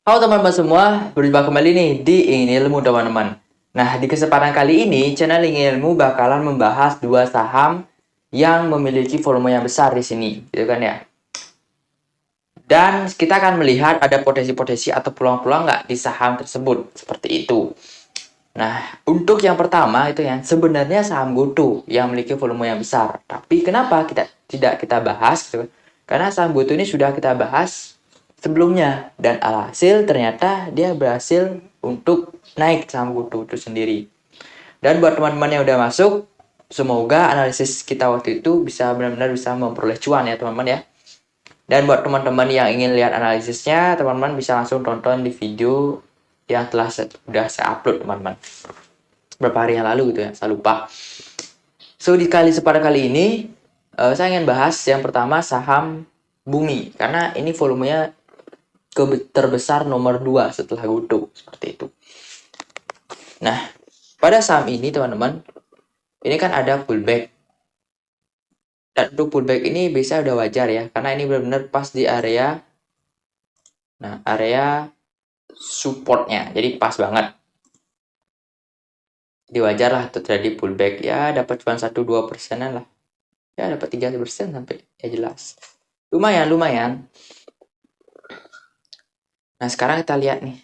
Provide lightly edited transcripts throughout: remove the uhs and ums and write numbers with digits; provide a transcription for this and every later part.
Halo teman-teman semua, berjumpa kembali nih di Ingin Ilmu teman-teman. Nah, di kesempatan kali ini, channel Ingin Ilmu bakalan membahas dua saham yang memiliki volume yang besar di sini, gitu kan ya. Dan kita akan melihat ada potensi-potensi atau peluang-peluang nggak di saham tersebut, seperti itu. Nah, untuk yang pertama itu yang sebenarnya saham GoTo yang memiliki volume yang besar. Tapi kenapa kita tidak kita bahas? Gitu? Karena saham GoTo ini sudah kita bahas sebelumnya dan alhasil ternyata dia berhasil untuk naik saham GoTo itu sendiri. Dan buat teman-teman yang udah masuk, semoga analisis kita waktu itu bisa benar-benar bisa memperoleh cuan ya teman-teman ya. Dan buat teman-teman yang ingin lihat analisisnya, teman-teman bisa langsung tonton di video yang sudah saya upload teman-teman beberapa hari yang lalu gitu ya, saya lupa. So di pada kali ini saya ingin bahas yang pertama saham Bumi karena ini volumenya terbesar nomor 2 setelah GoTo seperti itu. Nah, pada saham ini teman-teman, ini kan ada pullback. Dan untuk pullback ini bisa udah wajar ya, karena ini benar-benar pas di area area supportnya. Jadi pas banget. Jadi wajar lah terjadi pullback ya, dapat cuma 1-2% lah. Ya dapat 3% sampai ya jelas. Lumayan. Nah, sekarang kita lihat nih.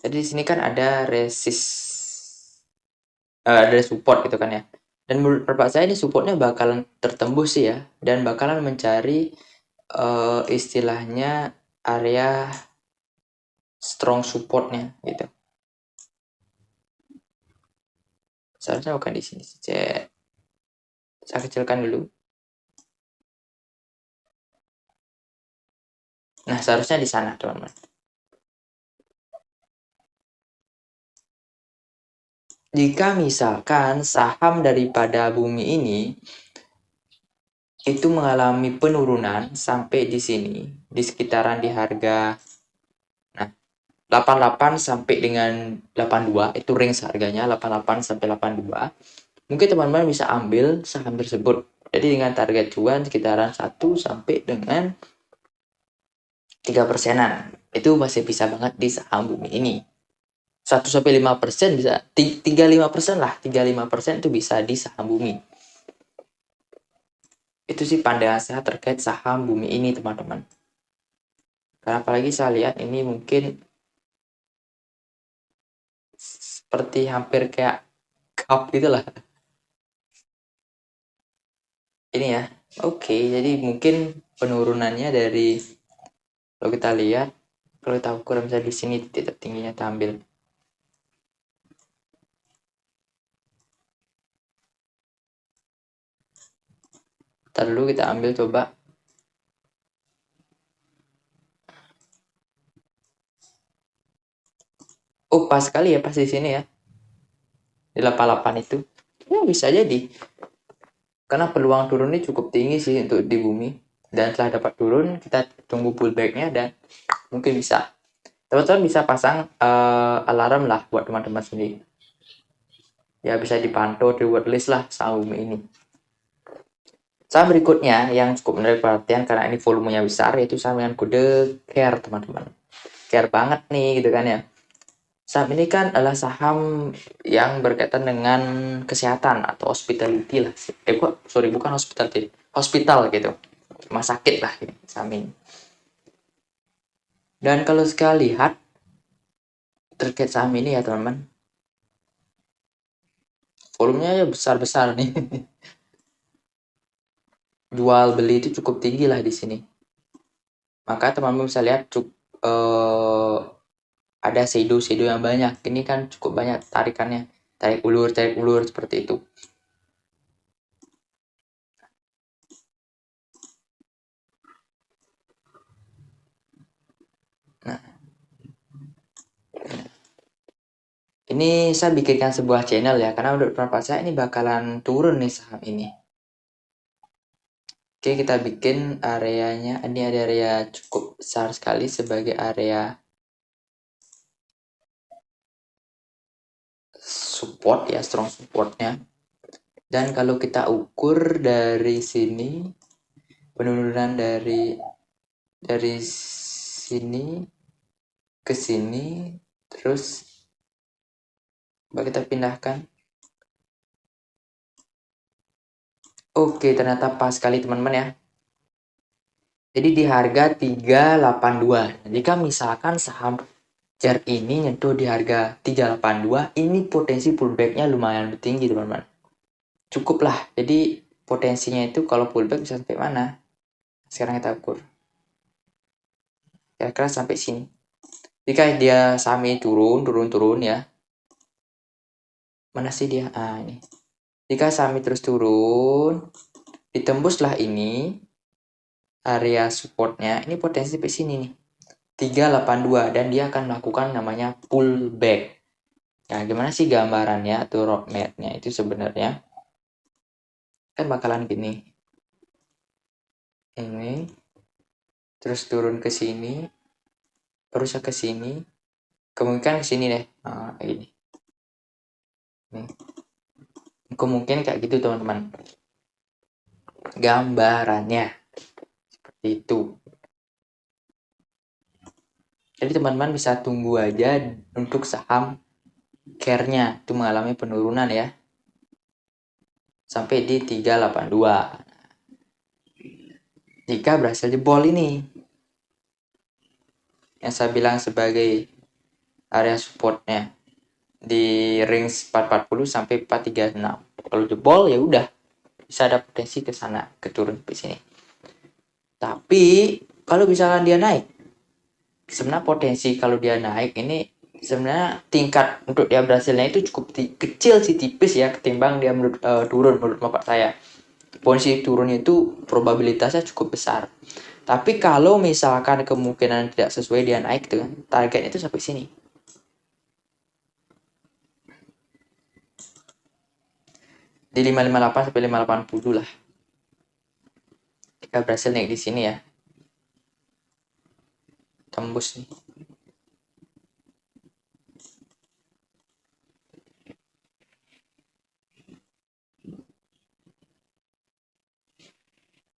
Jadi di sini kan ada ada support gitu kan ya. Dan menurut pendapat saya ini supportnya bakalan tertembus sih ya, dan bakalan mencari istilahnya area strong supportnya gitu. Seharusnya bukan di sini. Saya kecilkan dulu. Nah, seharusnya di sana, teman-teman. Jika misalkan saham daripada Bumi ini itu mengalami penurunan sampai di sini, di sekitaran di harga 88 sampai dengan 82, itu range harganya 88 sampai 82. Mungkin teman-teman bisa ambil saham tersebut. Jadi dengan target cuan sekitaran 1 sampai dengan 3%-an. Itu masih bisa banget di saham Bumi ini. 1-5% bisa, 35% lah, 35% itu bisa di saham Bumi. Itu sih pandangan saya terkait saham Bumi ini teman-teman. Karena apalagi saya lihat ini mungkin seperti hampir kayak cup gitu lah. Ini ya, oke, jadi mungkin penurunannya dari, kalau kita lihat, kalau kita ukur misalnya di sini titik tingginya kita ambil. Ntar dulu kita ambil coba. Oh, pas sekali ya, pas di sini ya. Di 88 itu. Ya, bisa jadi. Karena peluang turunnya cukup tinggi sih untuk di Bumi. Dan setelah dapat turun, kita tunggu pullbacknya dan mungkin bisa. Teman-teman bisa pasang alarm lah buat teman-teman sendiri. Ya, bisa dipantau di list lah saham Bumi ini. Saham berikutnya yang cukup menarik perhatian karena ini volumenya besar, yaitu saham dengan kode CARE teman-teman. CARE banget nih gitu kan ya. Saham ini kan adalah saham yang berkaitan dengan kesehatan atau hospitality lah. Bukan hospitality, hospital gitu. Rumah sakit lah gitu, saham ini. Dan kalau sekali lihat terkait saham ini ya teman-teman, volumenya ya besar-besar nih. Jual beli itu cukup tinggi lah di sini. Maka teman-teman bisa lihat ada shadow yang banyak. Ini kan cukup banyak tarikannya. Tarik ulur seperti itu. Nah, ini saya bikinkan sebuah channel ya, karena menurut pendapat saya ini bakalan turun nih saham ini. Oke, kita bikin areanya. Ini ada area cukup besar sekali sebagai area support ya, strong supportnya. Dan kalau kita ukur dari sini, penurunan dari sini ke sini, terus coba kita pindahkan. Oke, ternyata pas sekali teman-teman ya. Jadi di harga 382. Jika misalkan saham CER ini nyentuh di harga 382, ini potensi pullback-nya lumayan tinggi teman-teman. Cukup lah. Jadi potensinya itu kalau pullback bisa sampai mana? Sekarang kita ukur. Kira-kira sampai sini. Jika dia saham ini turun ya. Mana sih dia? Ah, ini. Jika saham ini terus turun, ditembuslah ini area supportnya. Ini potensi sampai sini nih. 382 dan dia akan melakukan namanya pullback. Nah, gimana sih gambarannya atau roadmap-nya itu sebenarnya? Kan bakalan gini. Ini terus turun ke sini, terus ke sini, kemungkinan ke sini deh. Nah, ini. Nih. Kemungkinan kayak gitu teman-teman. Gambarannya seperti itu. Jadi teman-teman bisa tunggu aja untuk saham CARE-nya itu mengalami penurunan ya. Sampai di 382. Jika berhasil jebol ini. Yang saya bilang sebagai area supportnya di range 440 sampai 436. Kalau jebol ya udah bisa ada potensi ke sana, ke turun ke sini. Tapi kalau misalkan dia naik, sebenarnya potensi kalau dia naik ini sebenarnya tingkat untuk dia berhasilnya itu cukup kecil sih, tipis ya ketimbang dia turun menurut bapak saya. Potensi turunnya itu probabilitasnya cukup besar. Tapi kalau misalkan kemungkinan tidak sesuai dia naik tuh kan, targetnya itu sampai sini. Di 558 sampai 580 lah. Jika berhasil naik di sini ya. Tembus nih.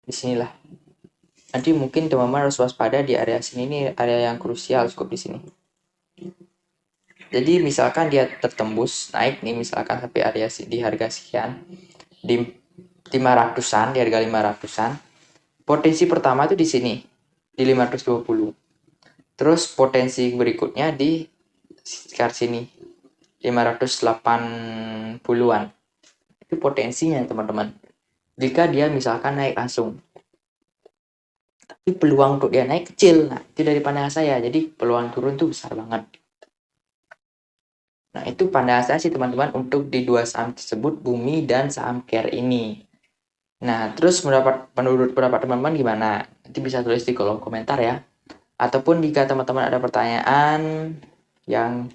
Di sinilah. Nanti mungkin teman-teman harus waspada di area sini, ini area yang krusial cukup di sini. Jadi misalkan dia tertembus naik nih, misalkan sampai area di harga sekian, di 500-an, di harga 500-an. Potensi pertama itu di sini, di 520. Terus potensi berikutnya di sekitar sini, 580-an. Itu potensinya teman-teman. Jika dia misalkan naik langsung. Tapi peluang untuk dia naik kecil. Nah, itu dari pandangan saya. Jadi peluang turun tuh besar banget. Nah, itu pandangan saya sih teman-teman untuk di dua saham tersebut, Bumi dan saham CARE ini. Nah, terus menurut pendapat teman-teman gimana? Nanti bisa tulis di kolom komentar ya. Ataupun jika teman-teman ada pertanyaan yang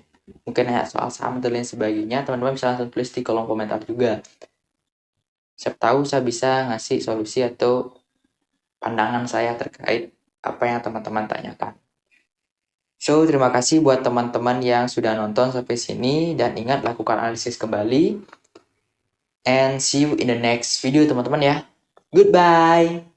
mungkin soal saham dan lain sebagainya, teman-teman bisa langsung tulis di kolom komentar juga. Siapa tahu saya bisa ngasih solusi atau pandangan saya terkait apa yang teman-teman tanyakan. So, terima kasih buat teman-teman yang sudah nonton sampai sini dan ingat lakukan analisis kembali. And see you in the next video teman-teman ya. Goodbye.